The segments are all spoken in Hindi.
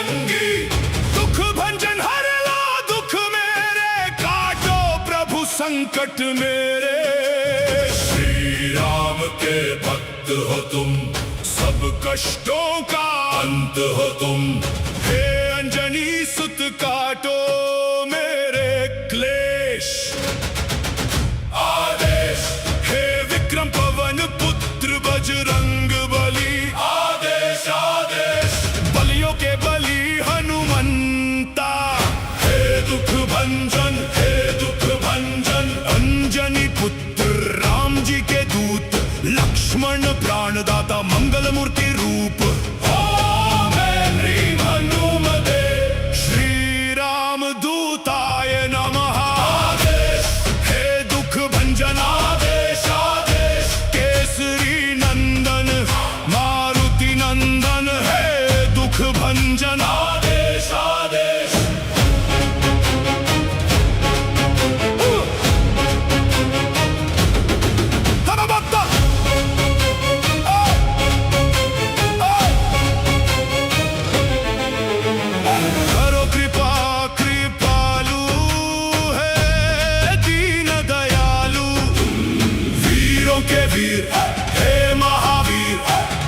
बजरंगी, दुख भंजन हर लो दुख मेरे, काटो प्रभु संकट मेरे। श्री राम के भक्त हो तुम, सब कष्टों का अंत हो तुम। हे अंजनी सुत काटो मेरे क्लेश। आदेश हे विक्रम पवन पुत्र बजरंग बली, आदेश आदेश बलियों के बलि हनुमंता। हे दुख भंजन, हे दुख भंजन, अंजनी पुत्र राम जी के दूत, लक्ष्मण प्राणदाता मंगल मूर्ति रूप। ओम ह्रीं हनुमते श्री राम दूताय नमः। आदेश हे दुख भंजन, आदेश आदेश केसरी नंदन मारुति नंदन, हे दुख भंजन आदेश आदेश। करो कृपा कृपालु है दीन दयालु, वीरों के वीर हे महावीर,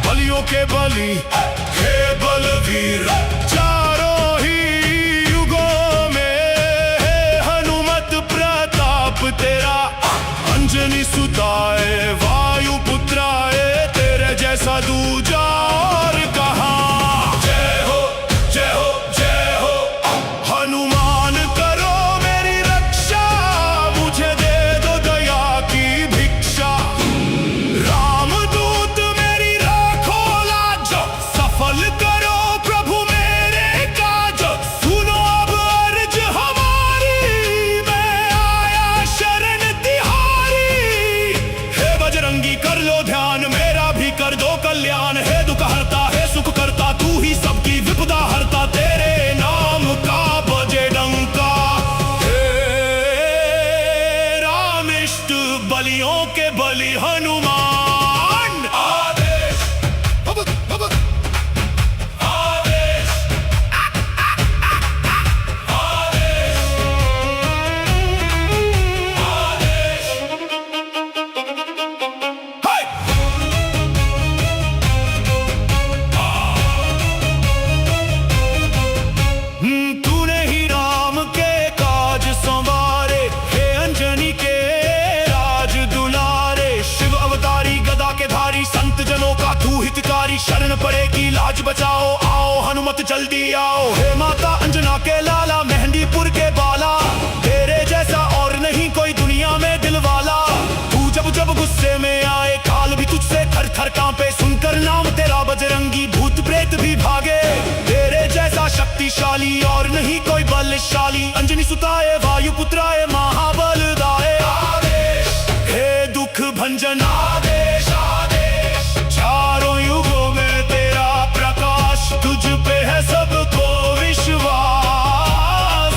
बलियों के बलि हे बलवीर। चारों ही युगों में है हनुमत प्रताप तेरा, अंजनी सुताए वायु पुत्राए, तेरे जैसा दूजा और कहाँ। जय हो जय हो जय हो हनुमान, करो मेरी रक्षा, मुझे दे दो दया की भिक्षा। रामदूत मेरी राखो लाज, सफल करो प्रभु मेरे काज। सुनो अब अर्ज हमारी, मैं आया शरण तिहारी। हे बजरंगी कर लो ध्यान, मेरा भी कर दो कल्याण। हे दुख हरता है सुख करता, तू ही सबकी विपदा हरता, तेरे नाम का बजे डंका। हे रामिष्ट बलियों के बलि हनुमान। आदेश आदेश आदेश हाय। तूने ही राम के काज संवारे, हे अंजनी के राज दुलारे। शिव अवतारी गदा के धारी, संत जनों का तू हितकारी। शरण पड़ेगी लाज बचाओ, आओ हनुमत जल्दी आओ। हे माता अंजना के लाला, मेहंदीपुर के बाला, तेरे जैसा और नहीं कोई दुनिया में दिलवाला। तू जब जब गुस्से में आए, काल भी तुझसे थर थर कांपे। सुनकर नाम तेरा बजरंगी, भूत प्रेत भी भागे। तेरे जैसा शक्तिशाली और नहीं कोई बलशाली, अंजनी सुताए वायु पुत्राए महाबलदाय। आदेश हे दुख भंजन, आदेश आदेश चारों युगों में तेरा प्रकाश, तुझ पे है सबको विश्वास।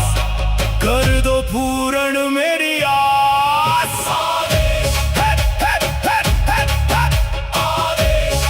कर दो पूर्ण मेरी आस। आदेश हे आदेश।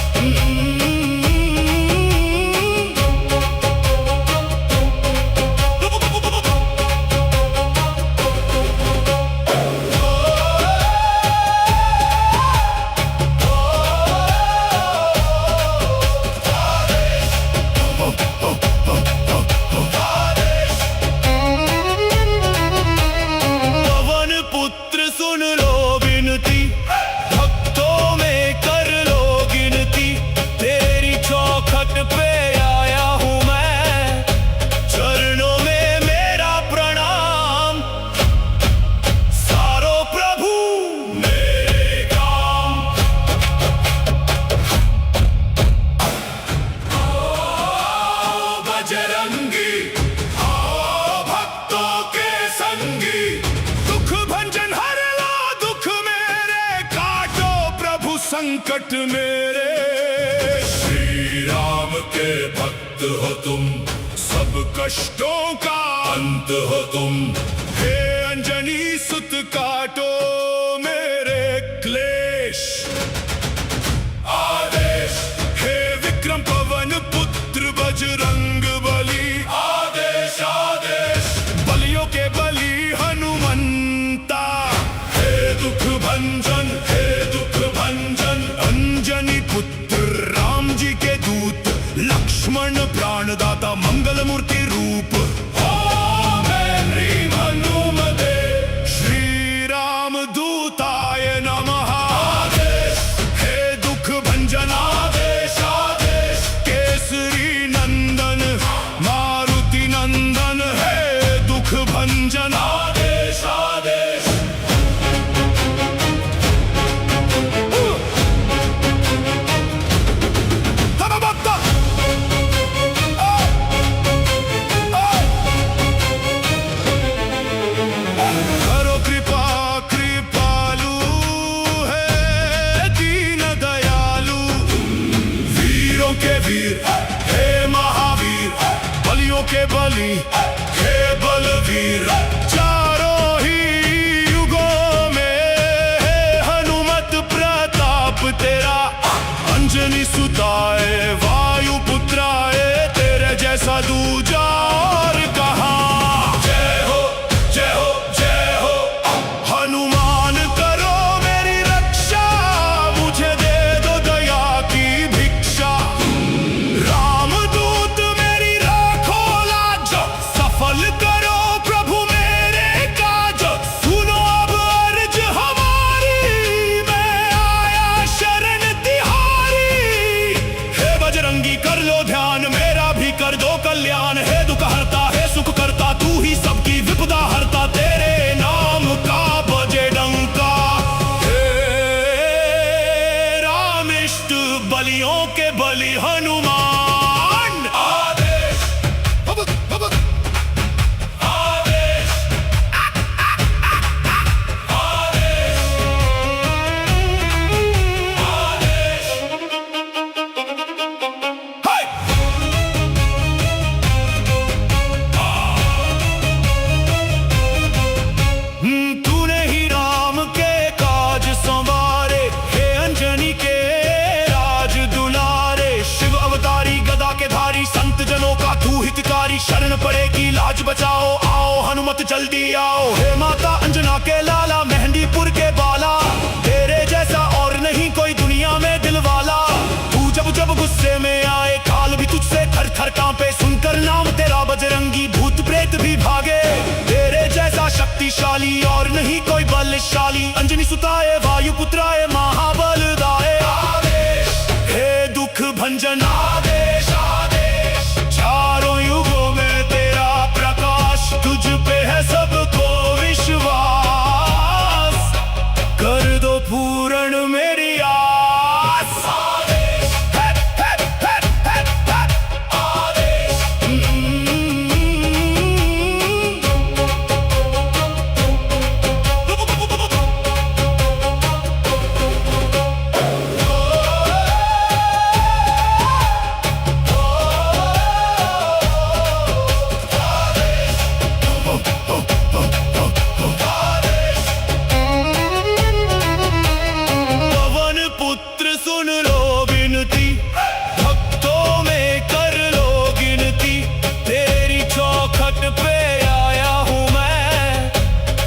संकट मेरे। श्री राम के भक्त हो तुम, सब कष्टों का अंत हो तुम। हे अंजनी सुत काटो मेरे क्लेश। आदेश हे विक्रम पवन पुत्र बजरंग बली। भंजन आदेश आदेश। करो कृपा कृपालु है दीन दयालु, वीरों के वीर हे महावीर, बलियों के बलि हे बलवीर। चारों ही युगों में है हनुमत प्रताप तेरा, अंजनी सुताए वायु पुत्राए, तेरे जैसा दूजा और कहाँ। जय हो जय हो जय हो हनुमान, करो मेरी रक्षा, मुझे दे दो दया की भिक्षा। रामदूत मेरी राखो लाज, सफल करो प्रभु मेरे काज। सुनो अब अर्ज हमारी, मैं आया शरण तिहारी। हे बजरंगी कर लो ध्यान, मेरा भी कर दो कल्याण। हे दुख हरता है सुख करता, तू ही सबकी विपदा हरता, तेरे नाम का बजे डंका। हे रामिष्ट बलियों के बलि हनुमान, आदेश आदेश आदेश आदेश। तूने ही राम के काज संवारे, हे अंजनी के राज दुलारे। शिव अवतारी गदा के धारी, संत जनों का तू हितकारी। शरण पड़ेगी लाज बचाओ, आओ हनुमत जल्दी आओ। हे माता अंजना के लाला, मेहंदीपुर के बाला, तेरे जैसा और नहीं कोई दुनिया में दिलवाला। तू जब जब गुस्से में आए, काल भी तुझसे थर थर कांपे। सुनकर नाम तेरा बजरंगी, भूत प्रेत भी भागे। तेरे जैसा शक्तिशाली और नहीं कोई बलशाली, अंजनी सुताए वायु पुत्राए महाबलदाए। आदेश हे दुख भंजन आदेश आदेश। चारों युगों में तेरा प्रकाश, तुझ पे है सबको विश्वास। कर दो पूर्ण मेरी आस। आदेश है, आदेश। पवन पुत्र सुन लो विनती, भक्तों में कर लो गिनती। तेरी चौखट पे आया हूँ मैं,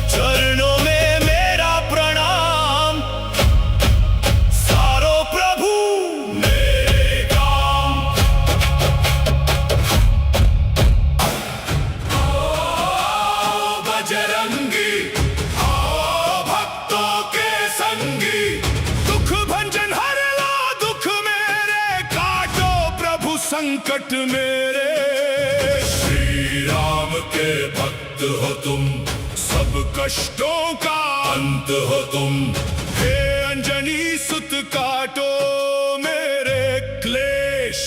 चरणों में मेरा प्रणाम। सारो प्रभु मेरे काम। आओ बजरंगी, आओ भक्तों के संगी। दुख भंजन हर लो दुख मेरे, काटो प्रभु संकट मेरे। श्री राम के भक्त हो तुम, सब कष्टों का अंत हो तुम। हे अंजनी सुत काटो मेरे क्लेश।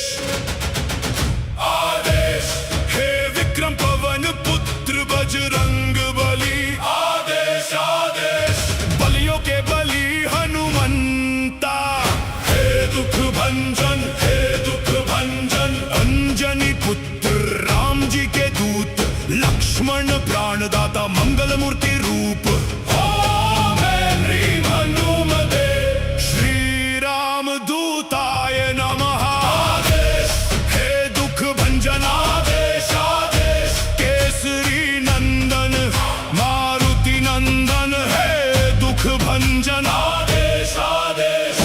आदेश हे विक्रम पवन पुत्र बजरंग बली, आदेश आदेश। बलियों के बलि हनुमंता, हे दुख भंजन हे दुख भंजन। अंजनी पुत्र राम जी के दूत, लक्ष्मण प्राणदाता मंगल मूर्ति रूप। ओम ह्रीं हनुमते श्री राम दूताय नमः। आदेश हे दुख भंजन आदेश आदेश। केसरी नंदन मारुति नंदन, हे दुख भंजन आदेश आदेश।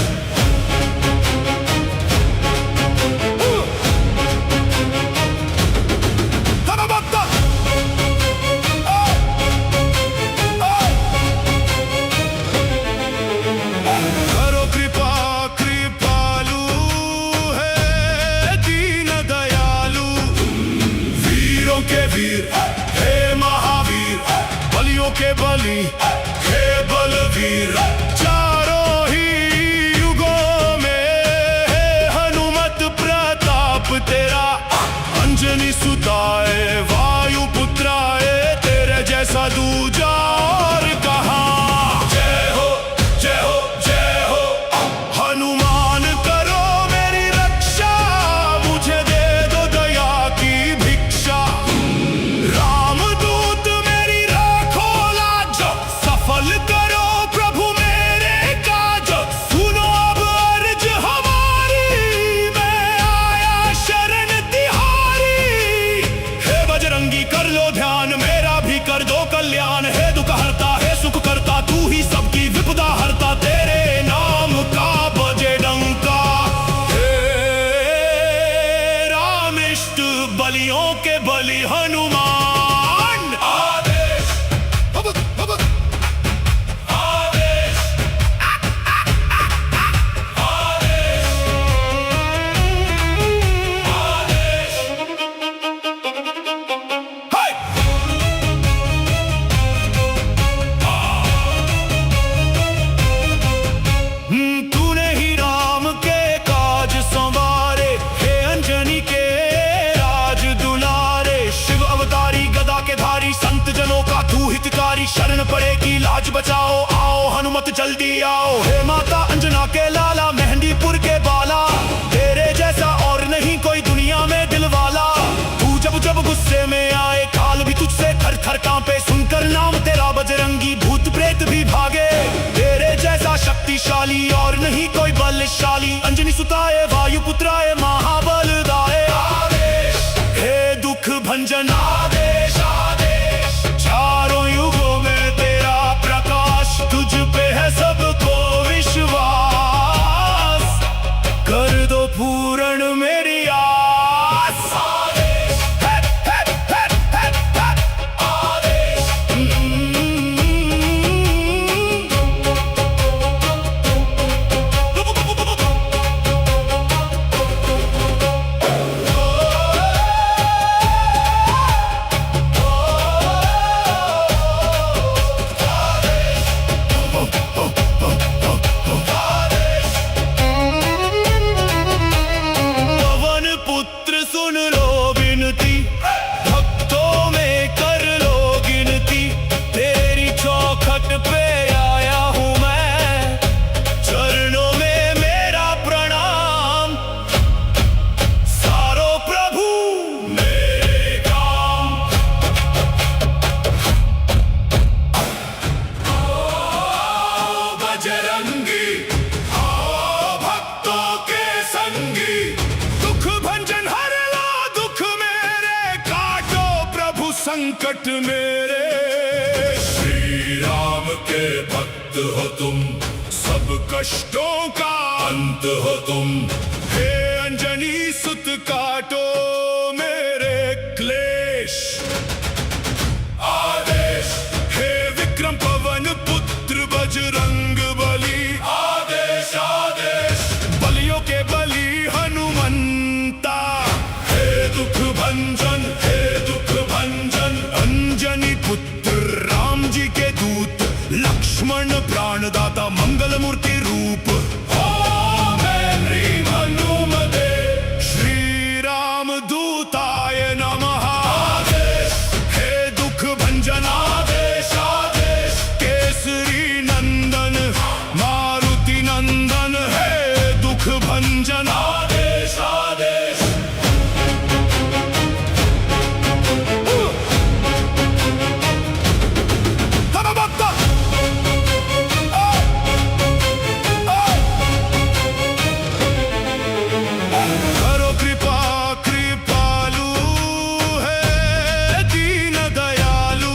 करो कृपा कृपालु है दीन दयालु, वीरों के वीर हे महावीर, बलियों के बलि हे बलवीर चारों ही युगों में हे हनुमत प्रताप तेरा अंजनी सुताए वायु पुत्राए तेरे जैसा दूजा और कहाँ। जय हो जय हो जय हो हनुमान करो मेरी रक्षा मुझे दे दो दया की भिक्षा। रामदूत मेरी राखो लाज सफल करो प्रभु मेरे काज। सुनो अब अर्ज हमारी मैं आया शरण तिहारी। हे बजरंगी कर लो ध्यान मेरा भी कर दो कल्याण। हे दुख हरता है सुख करता तू ही सबकी विपदा हरता तेरे नाम का बजे डंका। हे रामिष्ट बलियों के बलि हनुमान आदेश आदेश आदेश हाय। तूने ही राम के काज संवारे हे अंजनी के राज दुलारे। शिव अवतारी गदा के धारी संत जनों का तू हितकारी। शरण पड़ेगी लाज बचाओ आओ हनुमत जल्दी आओ। हे माता अंजना के लाला मेहंदीपुर के बाला तेरे जैसा और नहीं कोई दुनिया में दिलवाला। तू जब जब गुस्से में आए काल भी तुझसे थर थर कांपे। सुनकर नाम तेरा बजरंगी भूत प्रेत भी भागे। तेरे जैसा शक्तिशाली और नहीं कोई बलशाली। अंजनी सुताए वायु पुत्राए महाबल दाए आदेश। हे दुख भंजन आदेश आदेश चारों युगों में तेरा प्रकाश। तुझ पे है सबको विश्वास कर दो पूर्ण मेरी आस। आदेश है, आदेश। पवन पुत्र सुन लो विनती भक्तों में कर लो गिनती। तेरी चौखट पे आया हूँ मैं चरणों में मेरा प्रणाम। सारो प्रभु मेरे काम। आओ बजरंगी आओ भक्तों के संगी। दुख भंजन हर लो दुख मेरे काटो प्रभु संकट मेरे। श्री राम के भक्त हो तुम सब कष्टों का अंत हो तुम। हे अंजनी सुत काटो मेरे क्लेश आदेश। हे विक्रम पवन पुत्र बजरंग बली आदेश आदेश। बलियों के बलि हनुमंता हे दुख भंजन अंजनी पुत्र राम जी के दूत। लक्ष्मण प्राणदाता मंगल मूर्ति रूप। ओम ह्रीं हनुमते श्री राम दूताय नमः आदेश। हे दुख भंजन आदेश आदेश। केसरी नंदन मारुति नंदन हे दुख भंजन आदेश आदेश। करो कृपा कृपालु है दीन दयालु।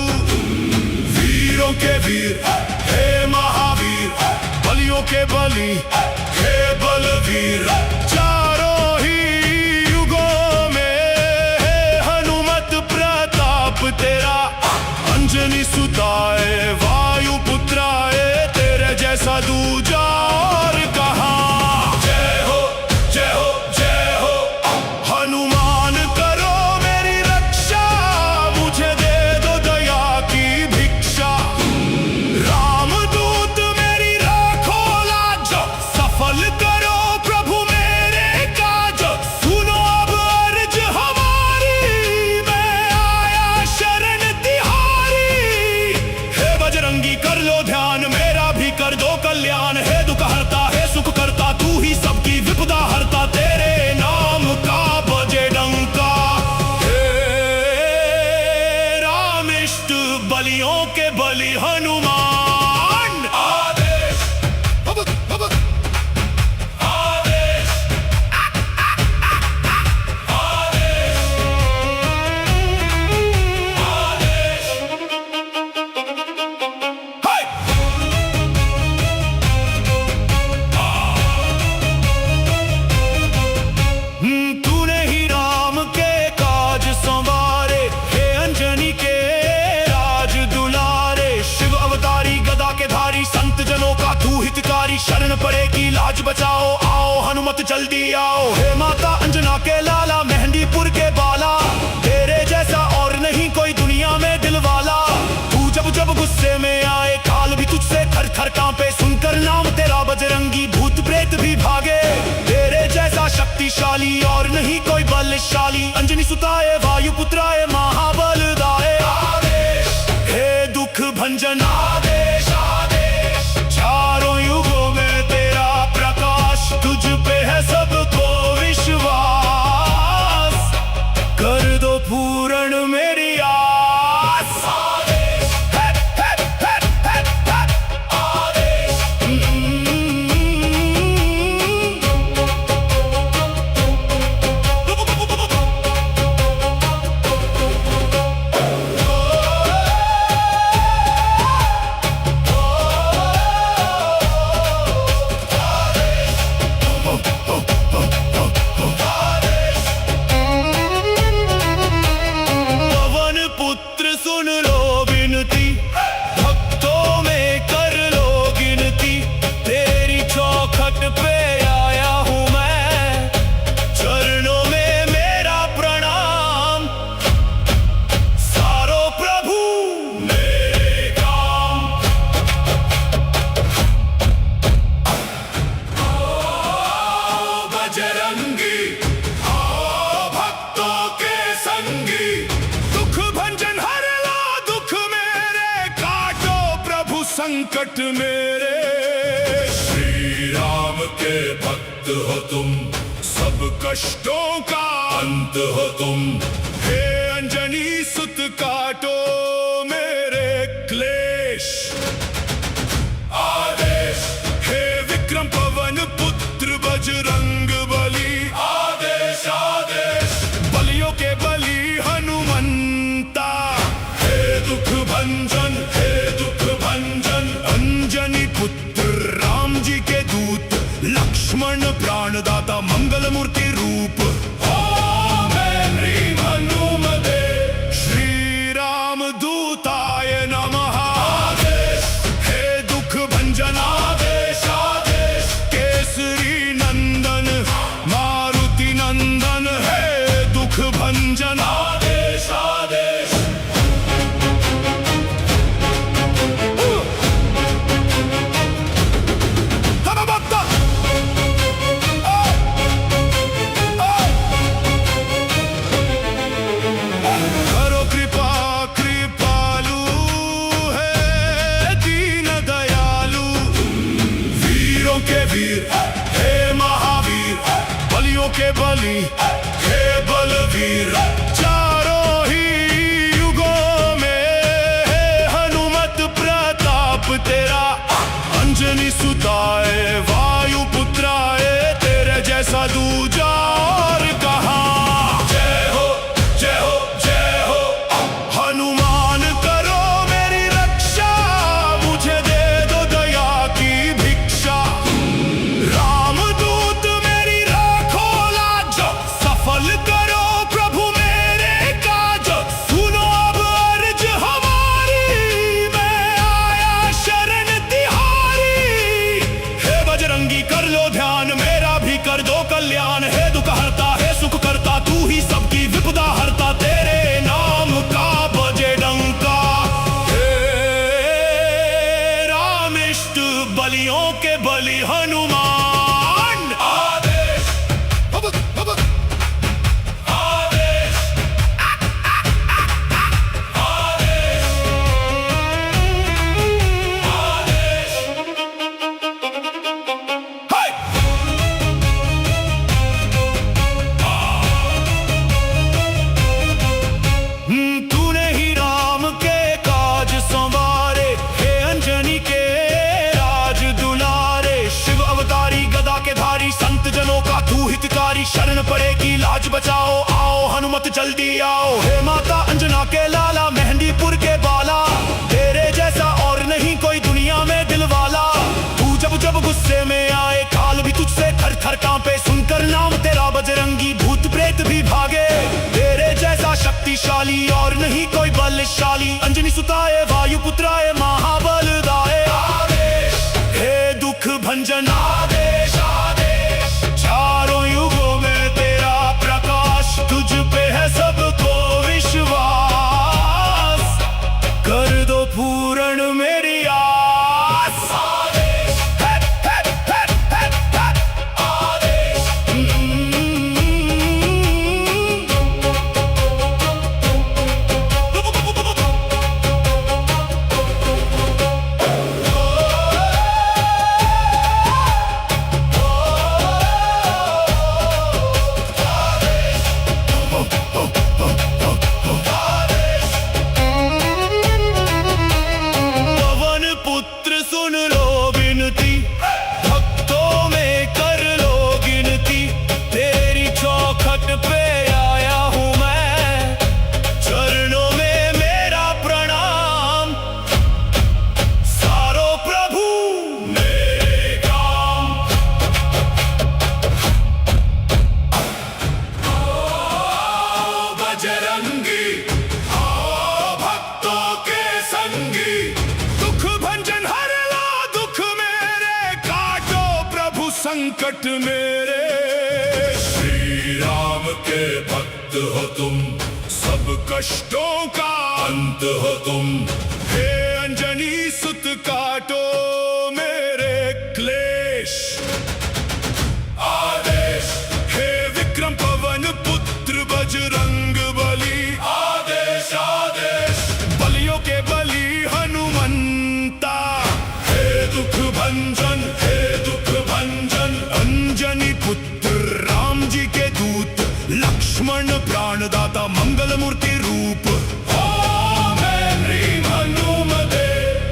वीरों के वीर हे महावीर बलियों के बलि हे बलवीर चारों ही युगों में हे हनुमत प्रताप तेरा अंजनी सुताए वायु पुत्राए तेरे जैसा दूजा और कहाँ। जय हो जय हो जय हो हनुमान करो मेरी रक्षा मुझे दे दो दया की भिक्षा। बलियों के बलि हनुमान। आदेश आदेश तूने ही राम के काज संवारे, हे अंजनी के राज दुलारे। शिव अवतारी गदा के धारी, संत जनों का तू हितकारी। शरण पड़ेगी लाज बचाओ, आओ हनुमत जल्दी आओ। हे माता अंजना के लाला, मेहंदीपुर के बाला, तेरे जैसा और नहीं कोई दुनिया में दिलवाला। तू जब जब गुस्से में आए, काल भी तुझसे थर थर कांपे। सुनकर नाम तेरा बजरंगी, भूत प्रेत भी भागे। तेरे जैसा शक्तिशाली और नहीं कोई बलशाली। अंजनी सुताए वायु पुत्राए महाबलदाए। आदेश हे दुख भंजन, आदेश आदेश। चारों युगों में तेरा प्रकाश, तुझ पे है सबको विश्वास। कर दो पूर्ण मेरी आस। आदेश आदेश। पवन पुत्र सुन लो विनती, भक्तों में कर लो गिनती। तेरी चौखट पे आया हूँ मैं, चरणों में मेरा प्रणाम। सारो प्रभु मेरे काम। आओ बजरंगी, आओ भक्तों के संगी। दुख भंजन हर लो दुख मेरे, काटो प्रभु संकट मेरे। श्री राम के भक्त हो तुम, सब कष्टों का अंत हो तुम। हे अंजनी सुत काटो मेरे क्लेश। आदेश हे विक्रम पवन पुत्र बजरंग बली। आदेश आदेश। बलियों के बलि हनुमंता, हे दुख भंजन, हे दुख भंजन। अंजनी पुत्र राम जी के दूत, लक्ष्मण प्राणदाता मंगल मूर्ति रूप। ओम ह्रीं हनुमते श्री राम दूताय नमः। आदेश हे दुख भंजन, आदेश आदेश। केसरी नंदन मारुति नंदन, हे दुख भंजन, आदेश आदेश। करो कृपा कृपालु, है दीन दयालु। वीरों के वीर हे महावीर, बलियों के बलि हे बलवीर। चारों ही युगों में है हनुमत प्रताप तेरा। अंजनी सुताए वायु पुत्राए, तेरे जैसा दूजा और कहाँ। जय हो जय हो जय हो। हनुमान करो मेरी रक्षा, मुझे दे दो दया की भिक्षा। रामदूत मेरी राखो लाज, सफल करो प्रभु मेरी बचाओ, आओ हनुमत जल्दी आओ। हे माता अंजना के लाला, मेहंदीपुर के बाला, तेरे जैसा और नहीं कोई दुनिया में दिलवाला। तू जब जब गुस्से में आए, काल भी तुझसे थर थर कांपे। सुनकर नाम तेरा बजरंगी, भूत प्रेत भी भागे। तेरे जैसा शक्तिशाली और नहीं कोई बलशाली। अंजनी सुताए, वायु पुत्राए, महाबलदाए। आदेश हे दुख भंजन, आदेश आदेश। चारों युगों में तेरा प्रकाश, तुझ पे है सबको विश्वास। कर दो पूर्ण मेरी आस। आदेश है, आदेश। सुन लो विनती, भक्तों में कर लो गिनती। तेरी चौखट पे आया हूँ मैं, चरणों में मेरा प्रणाम। सारो प्रभु मेरे काम। आओ बजरंगी, आओ भक्तों के संगी। दुख भंजन हर लो, दुख मेरे काटो प्रभु संकट मेरे। श्री राम के भक्त हो तुम, सब कष्टों का अंत हो तुम। हे अंजनी सुत काटो मेरे क्लेश। आदेश हे विक्रम पवन पुत्र बजरंग बली। आदेश आदेश बलियों के बली हनुमंता। हे दुख भंजन, हे दुख भंजन। अंजनी पुत्र राम जी के दूत, लक्ष्मण प्राणदाता, मंगल मूर्ति रूप। ओम ह्रीं हनुमते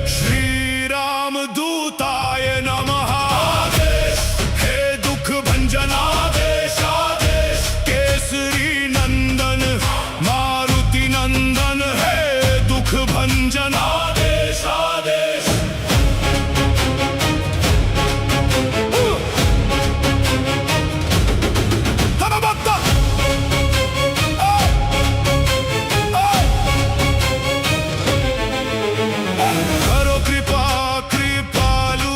श्री राम दूताय नमः। आदेश हे दुख भंजन, आदेश आदेश। केसरी नंदन मारुति नंदन, हे दुख भंजन, आदेश आदेश। करो कृपा कृपालु,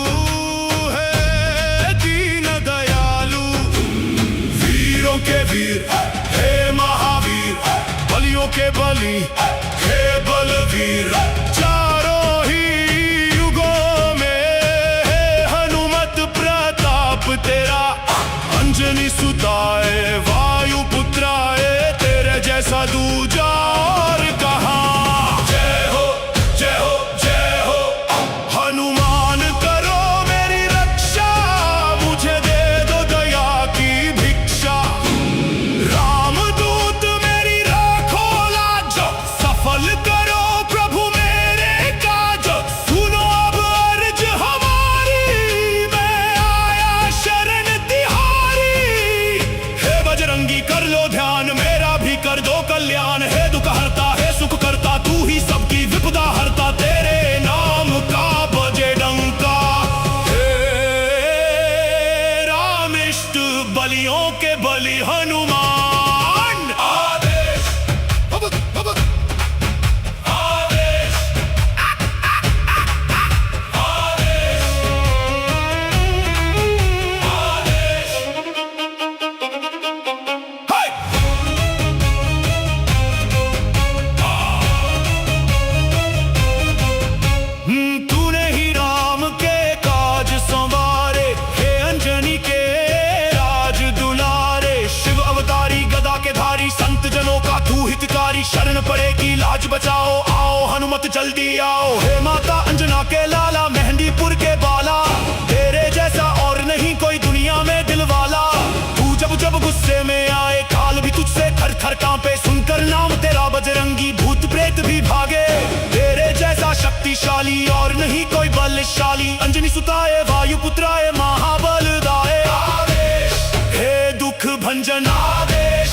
है दीन दयालु। वीरों के वीर हे महावीर, बलियों के बली हे बलवीर। चारों ही युगों में है हनुमत प्रताप तेरा। अंजनी सुताए, वायु पुत्राए, तेरे जैसा दूजा और कहाँ। जय हो जय हो जय हो हनुमान, करो मेरी रक्षा। मुझे दे दो दया की भिक्षा। रामदूत मेरी राखो लाज, सफल करो प्रभु मेरे काज। सुनो अब अर्ज हमारी, मैं आया शरण तिहारी। हे बजरंगी कर लो ध्यान, मेरा भी कर दो कल्याण। हे दुख हरता, हे सुख करता, तू ही सबकी विपदा हरता। तेरे नाम का बजे डंका। हे रामिष्ट बलियों के बलि हनुमान। आदेश आदेश आदेश आदेश। हाय तूने ही राम के काज संवारे। हे अंजनी के राज दुलारे। शिव अवतारी गदा के धारी, संत जनों का तू हितकारी। शरण पड़ेगी लाज बचाओ, आओ हनुमत जल्दी आओ। हे माता अंजना के लाला, मेहंदीपुर के बाला, तेरे जैसा और नहीं कोई दुनिया में दिलवाला। तू जब जब गुस्से में आए, काल भी तुझसे थर थर कांपे। सुनकर नाम तेरा बजरंगी, भूत प्रेत भी भागे। तेरे जैसा शक्तिशाली और नहीं कोई बलशाली। अंजनी सुताए, वायु पुत्राए, महाबलदाए। आदेश हे दुख भंजन, आदेश।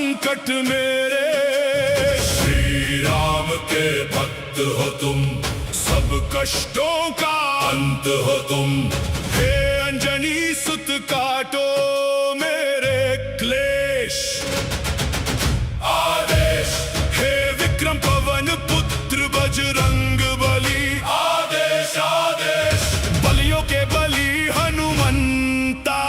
संकट मेरे। श्री राम के भक्त हो तुम, सब कष्टों का अंत हो तुम। हे अंजनी सुत काटो मेरे क्लेश। आदेश हे विक्रम पवन पुत्र बजरंग बली। आदेश आदेश बलियों के बली हनुमंता।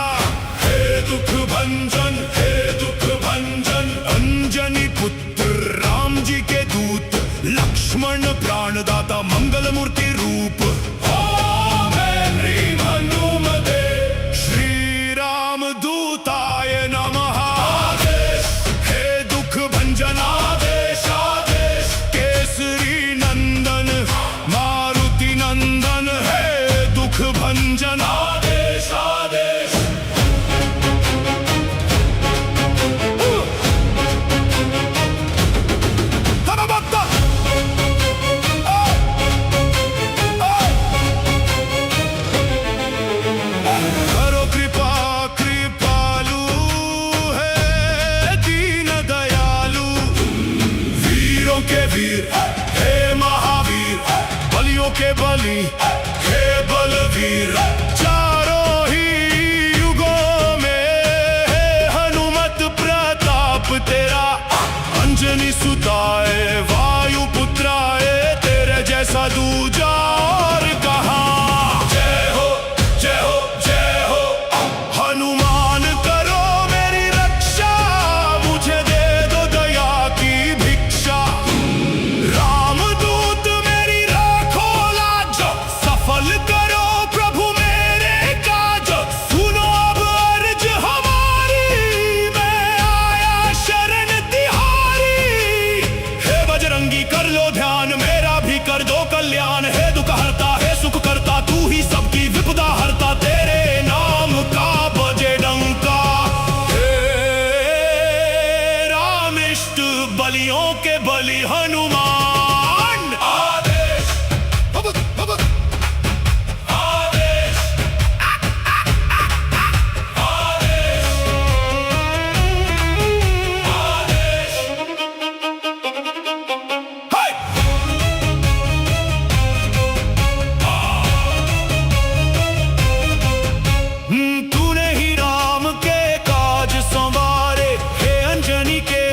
हे दुख भंजन, हे दुख भंजन। अंजनी पुत्र राम जी के दूत, लक्ष्मण प्राणदाता मंगल मूर्ति रूप। ओम ह्रीं हनुमते श्री राम दूताय नमः। आदेश हे दुख भंजन। आदेश आदेश केसरी नंदन मारुति नंदन। हे दुख भंजन। आदेश आदेश करो कृपा कृपालु है दीन दयालु। वीरों के वीर हे महावीर, बलियों के बलि हे बलवीर। चारों ही युगों में है हनुमत प्रताप तेरा। अंजनी सुताए वायु पुत्राए, तेरे जैसा दूजा और कहाँ। जय हो जय हो जय हो हनुमान, करो मेरी रक्षा। मुझे दे दो दया की भिक्षा। रामदूत मेरी राखो लाज, सफल करो प्रभु मेरे काज। सुनो अब अर्ज हमारी, मैं आया शरण तिहारी। हे बजरंगी कर लो ध्यान, मेरा भी कर दो कल्याण। हे दुख हरता हे सुख करता, तू ही सबकी विपदा हरता। तेरे नाम का बजे डंका। हे रामिष्ट बलियों के बलि हनुमान। आदेश आदेश आदेश हाय। तूने ही राम के काज संवारे, हे अंजनी के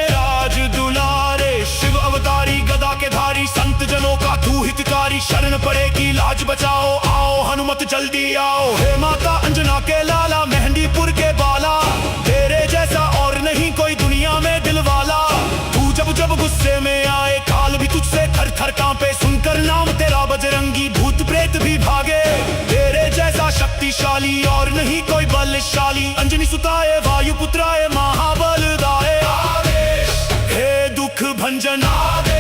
राज दुलारे। शिव अवतारी गदा के धारी, संत जनों का तू हितकारी। शरण पड़ेगी लाज बचाओ, आओ हनुमत जल्दी आओ। हे माता अंजना के लाला, मेहंदीपुर के बाला। तेरे जैसा और नहीं कोई दुनिया में दिलवाला। तू जब जब गुस्से में आए, काल भी तुझसे थर थर कांपे। सुनकर नाम तेरा बजरंगी, भूत प्रेत भी भागे। तेरे जैसा शक्तिशाली और नहीं कोई बलशाली। अंजनी सुताए वायु पुत्राए महाबलदाय। आदेश हे दुख भंजन। आदेश